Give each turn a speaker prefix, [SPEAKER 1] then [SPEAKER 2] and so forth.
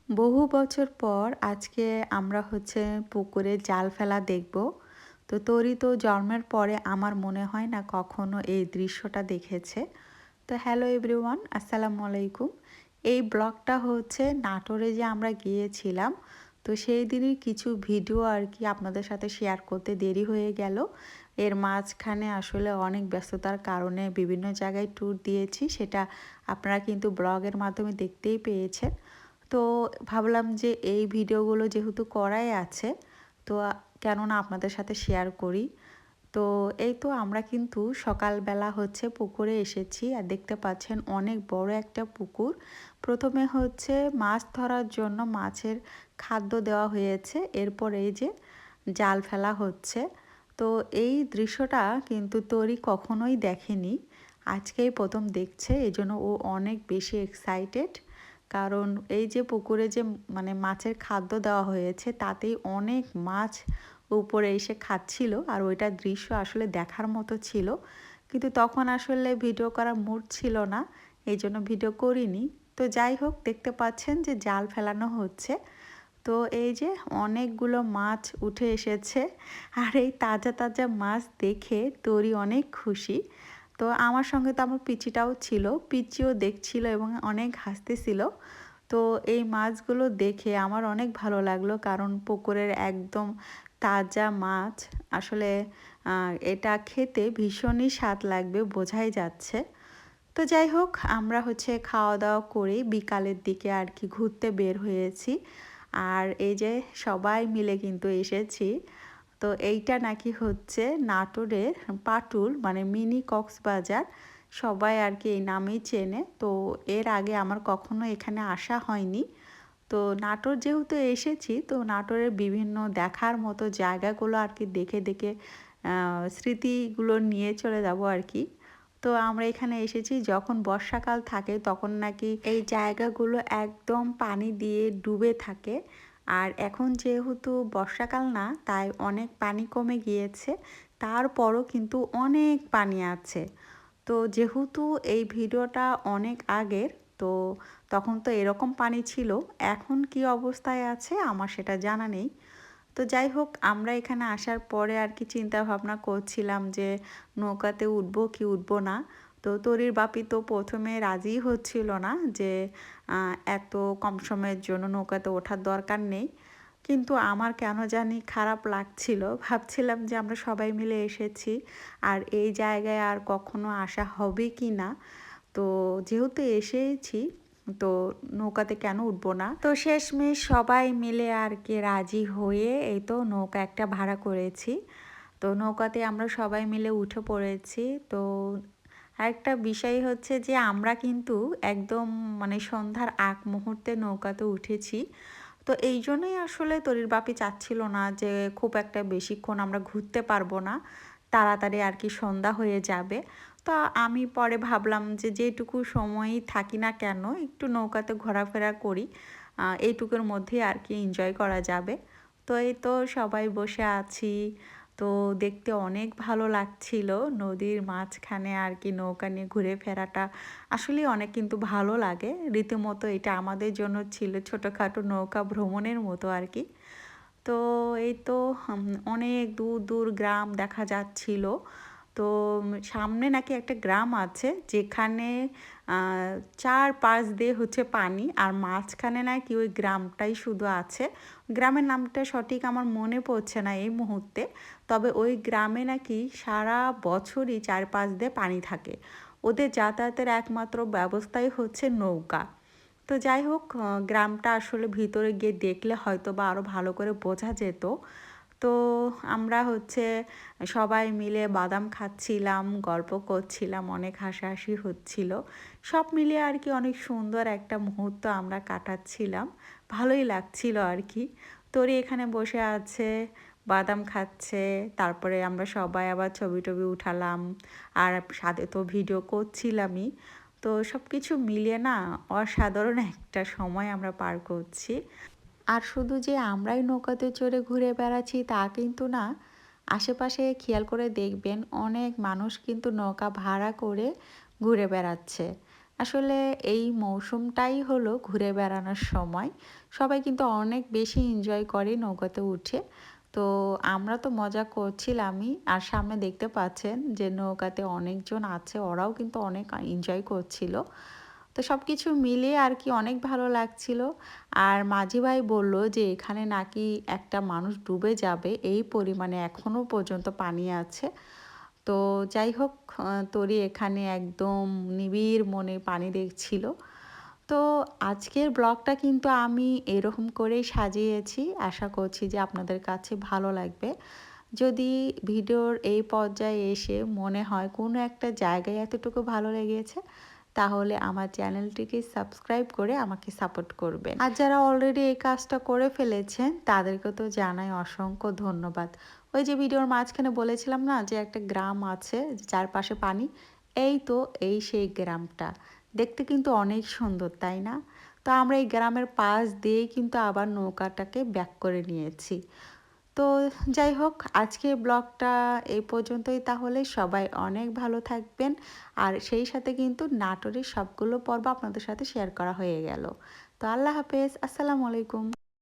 [SPEAKER 1] বহু বছর পর আজকে আমরা পুকুরে জাল ফেলা দেখব। তো তোরই তো জন্মের পরে আমার মনে হয় না কখনো এই দৃশ্যটা দেখেছে। তো হ্যালো এভরিওয়ান, আসসালামু আলাইকুম। এই ব্লগটা নাটোরে যে আমরা গিয়েছিলাম, তো সেই দিনই কিছু ভিডিও আর কি আপনাদের সাথে শেয়ার করতে দেরি হয়ে গেল। এর মাঝখানে আসলে অনেক ব্যস্ততার কারণে বিভিন্ন জায়গায় ট্যুর দিয়েছি, সেটা আপনারা কিন্তু ব্লগের মাধ্যমে দেখতেই পেয়েছেন। তো ভাবলাম যে এই ভিডিওগুলো যেহেতু করাই আছে, তো কেননা আপনাদের সাথে শেয়ার করি। তো এই তো আমরা কিন্তু সকালবেলা পুকুরে এসেছি, আর দেখতে পাচ্ছেন অনেক বড় একটা পুকুর। প্রথমে মাছ ধরার জন্য মাছের খাদ্য দেওয়া হয়েছে, এরপর এই যে জাল ফেলা হচ্ছে। তো এই দৃশ্যটা কিন্তু তরি কখনোই দেখেনি, আজকেই প্রথম দেখছে, এই জন্য ও অনেক বেশি এক্সাইটেড। কারণ এই যে পুকুরে যে মাছের খাদ্য দেওয়া হয়েছে, তাতেই অনেক মাছ উপরে এসে খাচ্ছিল, আর ওইটা দৃশ্য আসলে দেখার মতো ছিল। কিন্তু তখন আসলে ভিডিও করার মুড ছিল না, এই জন্য ভিডিও করিনি। তো যাই হোক, দেখতে পাচ্ছেন যে জাল ফেলানো হচ্ছে। তো এই যে অনেকগুলো মাছ উঠে এসেছে, আর এই তাজা তাজা মাছ দেখে তরি অনেক খুশি। তো আমার সঙ্গে তো আমার পিচিটাও ছিল, পিচিও দেখছিল এবং অনেক হাসতেছিল। তো এই মাছগুলো দেখে আমার অনেক ভালো লাগলো, কারণ পুকুরের একদম তাজা মাছ। আসলে এটা খেতে ভীষণই স্বাদ লাগবে, বোঝাই যাচ্ছে। তো যাই হোক, আমরা খাওয়া দাওয়া করে বিকালের দিকে আর কি ঘুরতে বের হয়েছি। আর এই যে সবাই মিলে কিন্তু এসেছি। তো এইটা নাকি নাটোরের পাটুল, মানে মিনি কক্সবাজার, সবাই আর কি এই নামেই চেনে। তো এর আগে আমার কখনো এখানে আসা হয়নি। তো নাটোর যেহেতু এসেছি, তো নাটোরের বিভিন্ন দেখার মতো জায়গাগুলো আর কি দেখে দেখে স্মৃতিগুলো নিয়ে চলে যাব আর কি। তো আমরা এখানে এসেছি যখন বর্ষাকাল থাকে, তখন নাকি এই জায়গাগুলো একদম পানি দিয়ে ডুবে থাকে। আর এখন যেহেতু বর্ষাকাল না, তাই অনেক পানি কমে গিয়েছে, তারপরও কিন্তু অনেক পানি আছে। তো যেহেতু এই ভিডিওটা অনেক আগের, তো তখন তো এরকম পানি ছিল, এখন কি অবস্থায় আছে আমার সেটা জানা নেই। তো যাই হোক, আমরা এখানে আসার পরে আর কি চিন্তা ভাবনা করছিলাম যে নৌকাতে উঠবো কি উঠবো না। তো তরির বাপি তো প্রথমে রাজি হচ্ছিল না যে এত কম সময়ের জন্য নৌকাতে ওঠার দরকার নেই। কিন্তু আমার কেন জানি খারাপ লাগছিল, ভাবছিলাম যে আমরা সবাই মিলে এসেছি, আর এই জায়গায় আর কখনো আসা হবে কি না। তো যেহেতু এসেছি, তো নৌকাতে কেন উঠবো না। তো শেষমেশ সবাই মিলে আর কি রাজি হয়ে এই তো নৌকা একটা ভাড়া করেছি। তো নৌকাতে আমরা সবাই মিলে উঠে পড়েছি। তো আরেকটা বিষয় যে আমরা কিন্তু একদম সন্ধ্যার আগ মুহূর্তে নৌকাতে উঠেছি। তো এই জন্যই আসলে তরির বাপি চাচ্ছিল না যে খুব একটা বেশিক্ষণ আমরা ঘুরতে পারবো না, তাড়াতাড়ি আর কি সন্ধ্যা হয়ে যাবে। তো আমি পরে ভাবলাম যে যেটুকু সময়ই থাকি না কেন, একটু নৌকাতে ঘোরাফেরা করি, এইটুকুর মধ্যেই আর কি এনজয় করা যাবে। তো এই তো সবাই বসে আছি। তো দেখতে অনেক ভালো লাগছিল, নদীর মাঝখানে আর কি নৌকা নিয়ে ঘুরে ফেরাটা আসলে অনেক কিন্তু ভালো লাগে। রীতিমতো এটা আমাদের জন্য ছিল ছোটোখাটো নৌকা ভ্রমণের মতো আর কি। তো এই তো অনেক দূর দূর গ্রাম দেখা যাচ্ছিল। তো সামনে নাকি একটা গ্রাম আছে, যেখানে 4 পাশ দিয়ে পানি, আর মাঝখানে নাকি ওই গ্রামটাই শুধু আছে। গ্রামের নামটা সঠিক আমার মনে পড়ছে না এই মুহূর্তে। তবে ওই গ্রামে নাকি সারা বছরই 4 পাশ দিয়ে পানি থাকে। ওদের যাতায়াতের একমাত্র ব্যবস্থাই নৌকা। তো যাই হোক, গ্রামটা আসলে ভিতরে গিয়ে দেখলে হয়তো বা আরও ভালো করে বোঝা যেত। তো আমরা সবাই মিলে বাদাম খাচ্ছিলাম, গল্প করছিলাম, অনেক হাসাহাসি হচ্ছিল। সব মিলিয়ে আর কি অনেক সুন্দর একটা মুহূর্ত আমরা কাটাচ্ছিলাম, ভালোই লাগছিল আর কি। তোরই এখানে বসে আছে, বাদাম খাচ্ছে, তারপরে আমরা সবাই আবার ছবি টবি উঠালাম, আর সাথে তো ভিডিও করছিলামই। তো সব কিছু মিলিয়ে না অসাধারণ একটা সময় আমরা পার করছি। আর শুধু যে আমরাই নৌকাতে চড়ে ঘুরে বেড়াচ্ছি তা কিন্তু না, আশেপাশে খেয়াল করে দেখবেন অনেক মানুষ কিন্তু নৌকা ভাড়া করে ঘুরে বেড়াচ্ছে। আসলে এই মৌসুমটাই হলো ঘুরে বেড়ানোর সময়। সবাই কিন্তু অনেক বেশি এনজয় করে নৌকাতে উঠে। তো আমরা তো মজা করছিলামই। আর সামনে দেখতে পাচ্ছেন যে নৌকাতে অনেকজন আছে, ওরাও কিন্তু অনেক এনজয় করছিল। তো সবকিছু মিলিয়ে আর কি অনেক ভালো লাগছিল। আর মাঝি ভাই বলল যে এখানে নাকি একটা মানুষ ডুবে যাবে, এই পরিমাণে এখনো পর্যন্ত পানি আছে। তো যাই হোক, তরি এখানে একদম নিবিড় মনে পানি দেখছিল। তো আজকের ব্লগটা কিন্তু আমি এরকম করেই সাজিয়েছি। আশা করছি যে আপনাদের কাছে ভালো লাগবে। যদি ভিডিওর এই পর্যায়ে এসে মনে হয় কোনো একটা জায়গায় এতটুকু ভালো লেগেছে, তাহলে আমার চ্যানেলটিকে সাবস্ক্রাইব করে আমাকে সাপোর্ট করবেন। আর যারা অলরেডি এই কাজটা করে ফেলেছেন তাদেরকে তো জানাই অসংখ্য ধন্যবাদ। ওই যে ভিডিওর মাঝখানে বলেছিলাম না যে একটা গ্রাম আছে চারপাশে পানি, এই তো এই সেই গ্রামটা। দেখতে কিন্তু অনেক সুন্দর, তাই না? তো আমরা এই গ্রামের পাশ দিয়েই কিন্তু আবার নৌকাটাকে ব্যাক করে নিয়েছি। তো যাই হোক, আজকের ব্লগটা এই পর্যন্তই, তাহলে সবাই অনেক ভালো থাকবেন। আর সেই সাথে কিন্তু নাটোরের সবগুলো পর্ব আপনাদের সাথে শেয়ার করা হয়ে গেল। তো আল্লাহ হাফেজ, আসসালামু আলাইকুম।